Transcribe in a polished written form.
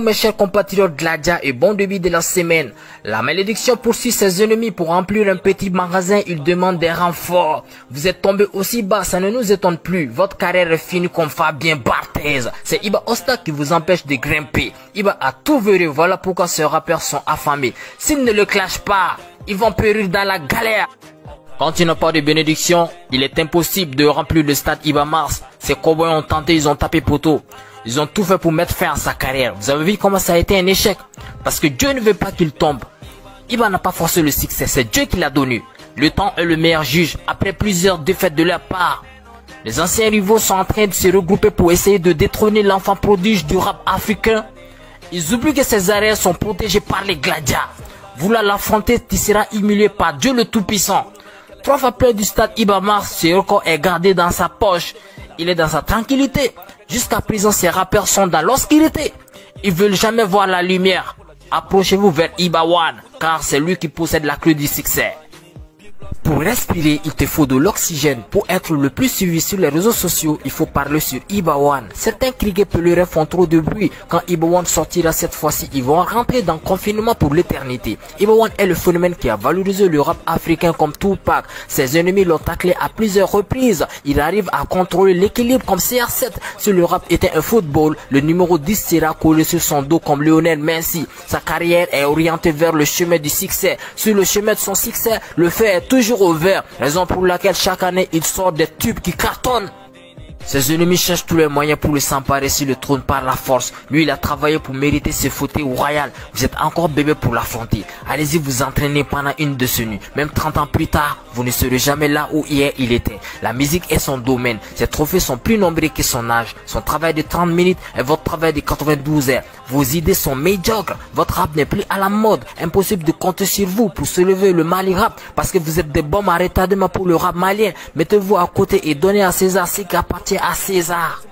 mes chers compatriotes Gladia et bon début de la semaine. La malédiction poursuit ses ennemis pour remplir un petit magasin, ils demandent des renforts. Vous êtes tombé aussi bas, ça ne nous étonne plus. Votre carrière est finie comme Fabien Barthez. C'est Iba Osta qui vous empêche de grimper. Iba a tout verré, voilà pourquoi ces rappeurs sont affamés. S'ils ne le clashent pas, ils vont périr dans la galère. Quand il n'a pas de bénédiction, il est impossible de remplir le stade Iba Mars. Ces cowboys ont tenté, ils ont tapé poteau. Ils ont tout fait pour mettre fin à sa carrière. Vous avez vu comment ça a été un échec? Parce que Dieu ne veut pas qu'il tombe. Iba n'a pas forcé le succès, c'est Dieu qui l'a donné. Le temps est le meilleur juge après plusieurs défaites de leur part. Les anciens rivaux sont en train de se regrouper pour essayer de détrôner l'enfant prodige du rap africain. Ils oublient que ses arrières sont protégés par les gladiateurs. Vouloir l'affronter, tu seras humilié par Dieu le Tout-Puissant. 3 fois plein du stade Iba Mars, ce record est gardé dans sa poche. Il est dans sa tranquillité. Jusqu'à présent, ces rappeurs sont dans l'obscurité. Ils veulent jamais voir la lumière. Approchez-vous vers Iba One, car c'est lui qui possède la clé du succès. Pour respirer, il te faut de l'oxygène. Pour être le plus suivi sur les réseaux sociaux, il faut parler sur Iba One. Certains criquets pèlerins font trop de bruit. Quand Iba One sortira cette fois-ci, ils vont rentrer dans le confinement pour l'éternité. Iba One est le phénomène qui a valorisé le rap africain comme Tupac. Ses ennemis l'ont taclé à plusieurs reprises. Il arrive à contrôler l'équilibre comme CR7. Si le rap était un football, le numéro 10 sera collé sur son dos comme Lionel Messi. Sa carrière est orientée vers le chemin du succès. Sur le chemin de son succès, le fait est toujours au vert, raison pour laquelle chaque année il sort des tubes qui cartonnent. Ses ennemis cherchent tous les moyens pour le s'emparer sur le trône par la force. Lui, il a travaillé pour mériter ce fauteuil royal. Vous êtes encore bébé pour l'affronter. Allez-y vous entraîner pendant une décennie. Même 30 ans plus tard, vous ne serez jamais là où hier il était. La musique est son domaine. Ses trophées sont plus nombreux que son âge. Son travail de 30 minutes est votre travail de 92 heures. Vos idées sont médiocres. Votre rap n'est plus à la mode. Impossible de compter sur vous pour soulever le Mali rap parce que vous êtes des bombes à retardement pour le rap malien. Mettez-vous à côté et donnez à César ce qui appartient à César.